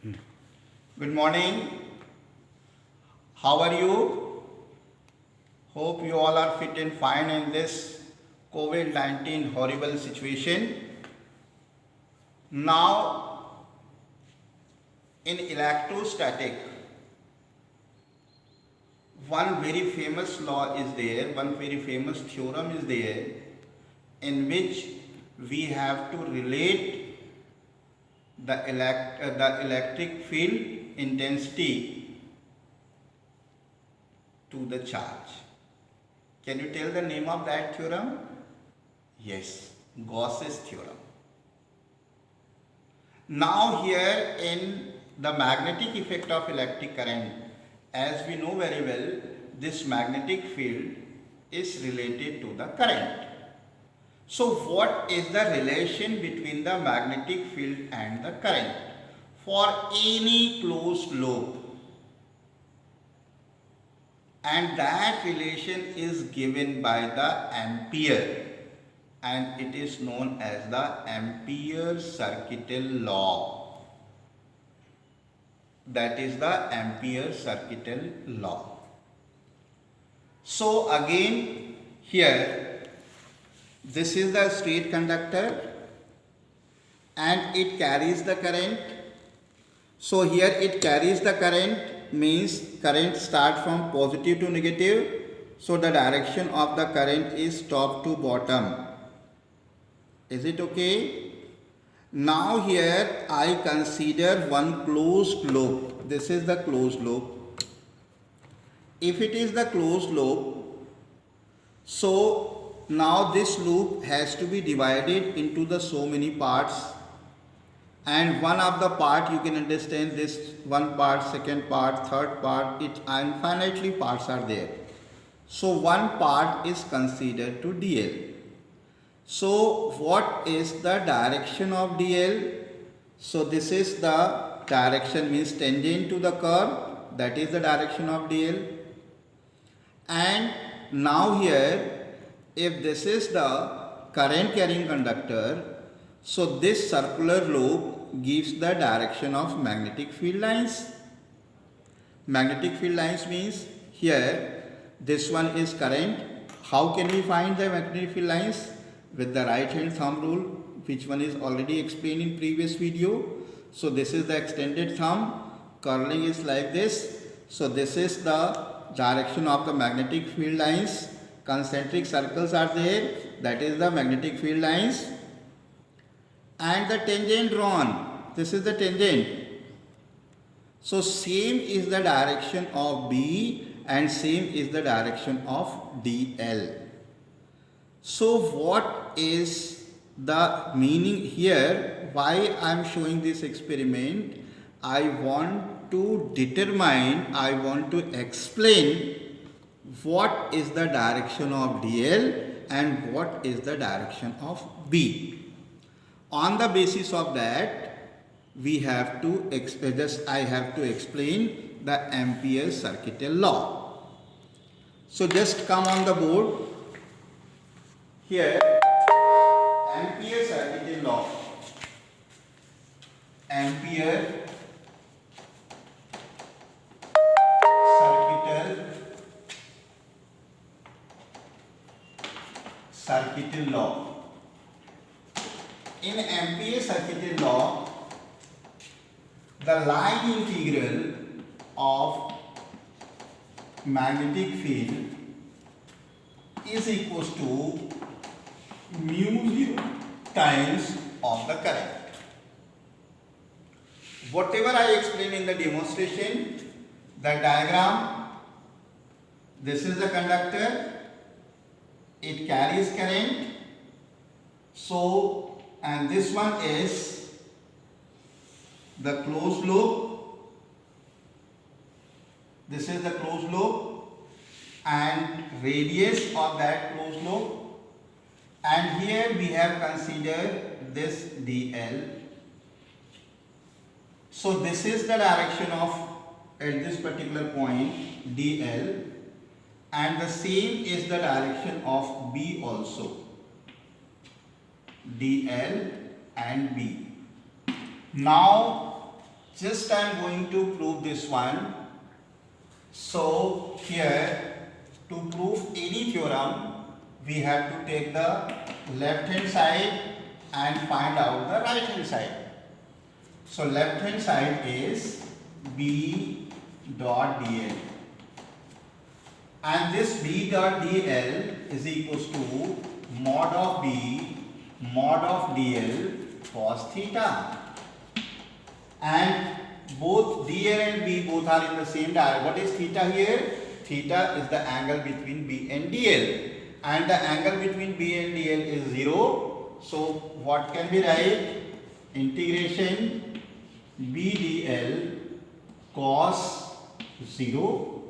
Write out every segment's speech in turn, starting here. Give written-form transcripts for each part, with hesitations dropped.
Good morning. How are you? Hope you all are fit and fine in this COVID-19 horrible situation. Now, in electrostatic, one very famous law is there, one very famous theorem is there, in which we have to relate the electric field intensity to the charge. Can you tell the name of that theorem? Yes, Gauss's theorem. Now here in the magnetic effect of electric current, as we know very well, this magnetic field is related to the current. So what is the relation between the magnetic field and the current? For any closed loop, and that relation is given by the ampere, and it is known as the Ampere-Circuitel law. That is the Ampere-Circuitel law. So again here, this is the straight conductor and it carries the current. So here it carries the current, means current start from positive to negative. So the direction of the current is top to bottom. Is it okay? Now here I consider one closed loop. This is the closed loop. If it is the closed loop, so now this loop has to be divided into the so many parts, and one of the part you can understand this one part, second part, third part, it infinitely parts are there. So one part is considered to dl. So what is the direction of dl? So this is the direction, means tangent to the curve, that is the direction of dl. And now here, if this is the current carrying conductor, so this circular loop gives the direction of magnetic field lines. Magnetic field lines means here this one is current. How can we find the magnetic field lines? With the right hand thumb rule, which one is already explained in previous video. So this is the extended thumb, curling is like this. So this is the direction of the magnetic field lines. Concentric circles are there, that is the magnetic field lines. And the tangent drawn, this is the tangent. So same is the direction of B and same is the direction of DL. So what is the meaning here? Why I am showing this experiment? I want to determine, I want to explain what is the direction of DL and what is the direction of B. On the basis of that, we have to I have to explain the Ampere-Circuitel law. So just come on the board. Here, Ampere-Circuitel law. Ampere-Circuitel law. In Ampere-Circuitel law, the line integral of magnetic field is equals to mu0 times of the current. Whatever I explained in the demonstration, the diagram, this is the conductor, it carries current. So, and this one is the closed loop, this is the closed loop and radius of that closed loop, and here we have considered this dl. So this is the direction of at this particular point dl, and the same is the direction of b also, dl and b. Now just I am going to prove this one. So here, to prove any theorem, we have to take the left hand side and find out the right hand side. So left hand side is B dot dl, and this B dot dl is equals to mod of B mod of dl cos theta, and both dl and B both are in the same direction. What is theta here? Theta is the angle between B and dl, and the angle between B and dl is 0. So what can be write? Integration B dl cos 0,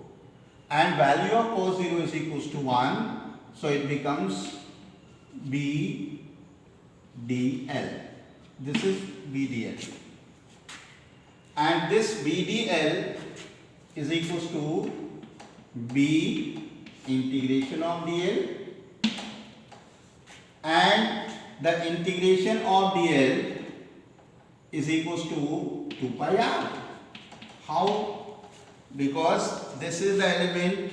and value of cos 0 is equals to 1. So it becomes B dl. This is B dl. And this B dl is equals to B integration of dl, and the integration of dl is equals to 2 pi r. How? Because this is the element,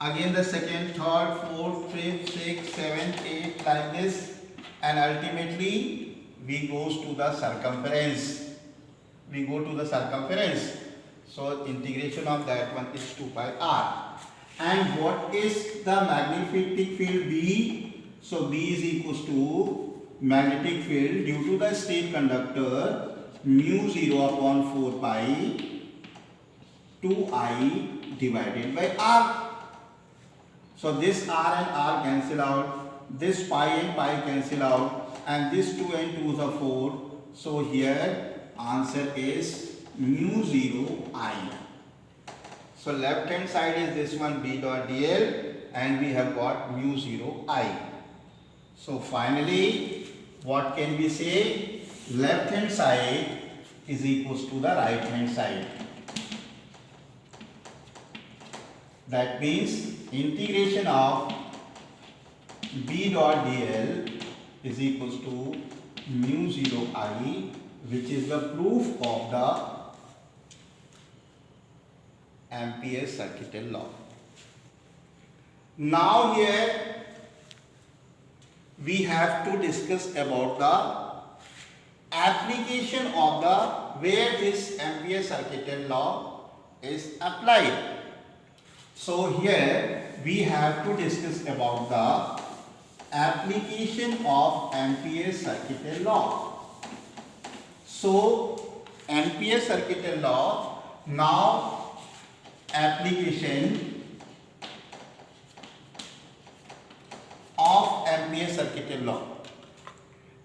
again the second, third, fourth, fifth, sixth, seventh, eighth, like this, and ultimately we goes to the circumference. We go to the circumference. So integration of that one is 2 pi r. And what is the magnetic field B? So B is equals to magnetic field due to the straight conductor mu 0 upon 4 pi 2I divided by r. So this r and r cancel out, this pi and pi cancel out, and this 2 and 2s are 4. So here answer is mu 0 I. So left hand side is this one B dot dl, and we have got mu 0 I. So finally what can we say? Left hand side is equals to the right hand side. That means integration of B dot dl is equals to mu 0 I, which is the proof of the Ampere's circuital law. Now here we have to discuss about the application of the where this Ampere's circuital law is applied. So here we have to discuss about the application of Ampere's circuital law. So Ampere's circuital law, now application of Ampere's circuital law.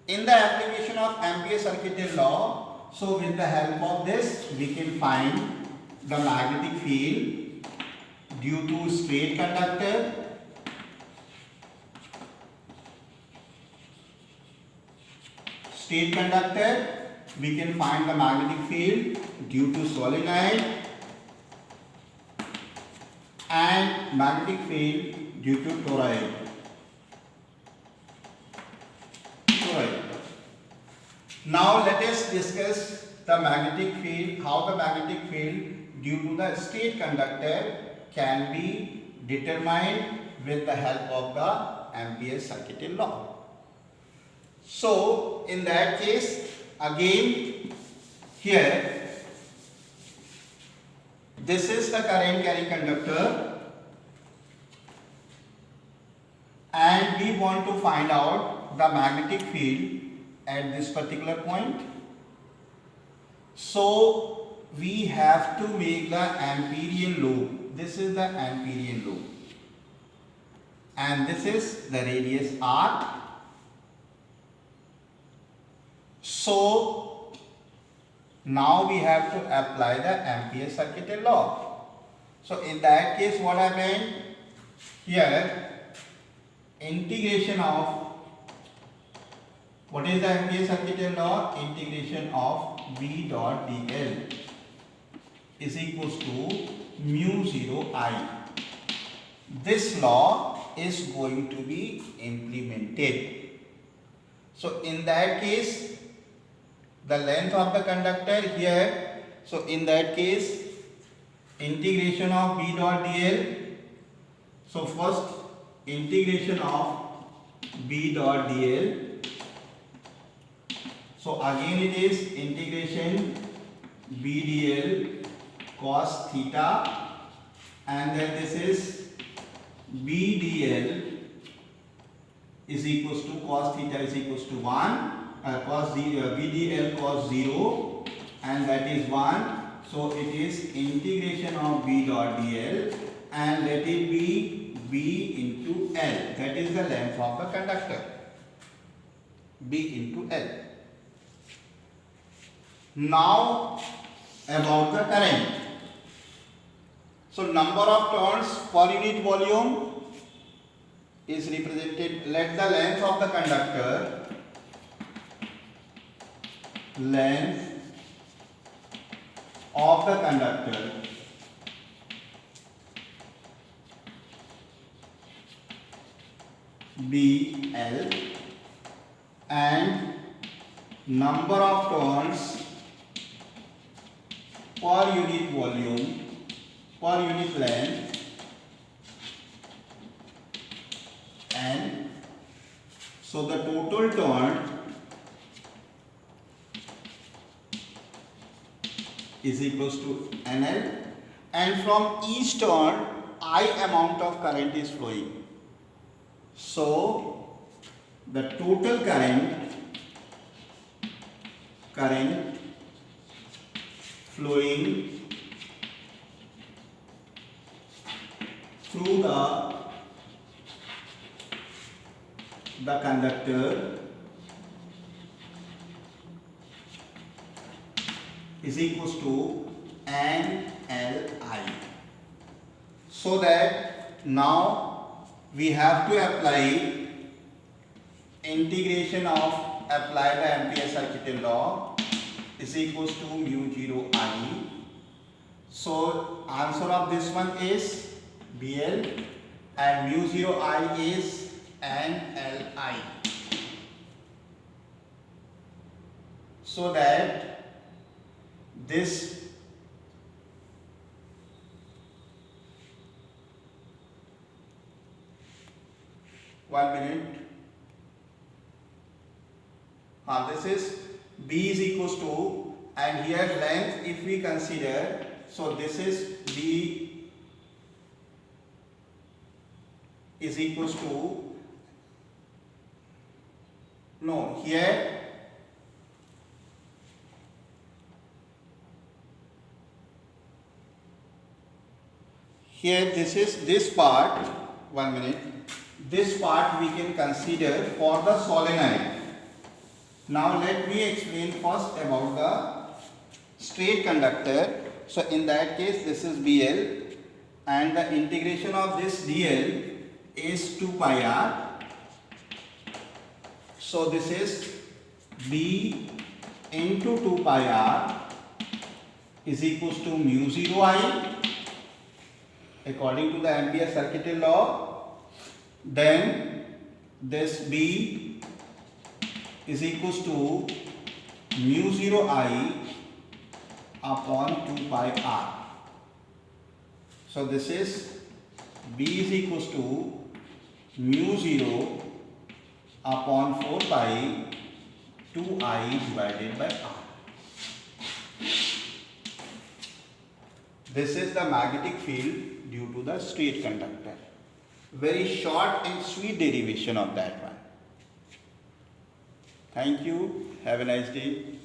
In the application of Ampere's circuital law, so with the help of this we can find the magnetic field due to straight conductor, we can find the magnetic field due to solenoid, and magnetic field due to toroid. Now let us discuss the magnetic field, how the magnetic field due to the straight conductor can be determined with the help of the Ampere's circuital law. So in that case, again here this is the current carrying conductor, and we want to find out the magnetic field at this particular point. So we have to make the Amperian loop. This is the Amperian loop, and this is the radius r. So now we have to apply the Ampere's circuital law. So in that case, what happened here? Integration of, what is the Ampere's circuital law? Integration of B dot dl is equals to mu 0 I. This law is going to be implemented. So in that case, the length of the conductor here So in that case, integration of B dot dl. So first integration of B dot dl. So again it is integration B dl cos theta, and then this is B dl is equals to cos theta is equals to 1, B dl cos 0, and that is 1. So it is integration of B dot dl, and let it be B into L. That is the length of the conductor. B into L. Now about the current. So number of turns per unit volume is represented. Let the length of the conductor, length of the conductor be L, and number of turns per unit volume, per unit length, N. So the total turn is equals to NL, and from each turn I amount of current is flowing. So the total current flowing through the conductor is equals to NLI. So that now we have to apply integration of apply the Ampere circuital law is equals to mu 0 I. So answer of this one is BL, and mu 0 I is NLI. So that this this is B is equals to, and here length if we consider, so this is B is equals to, no, here this is this part, this part we can consider for the solenoid. Now let me explain first about the straight conductor. So in that case this is BL, and the integration of this DL is 2 pi r. So this is B into 2 pi r is equals to mu 0 I according to the Ampere circuital law. Then this B is equals to mu 0 I upon 2 pi r. So this is B is equals to mu 0 upon 4 pi 2I divided by r. This is the magnetic field due to the straight conductor. Very short and sweet derivation of that one. Thank you. Have a nice day.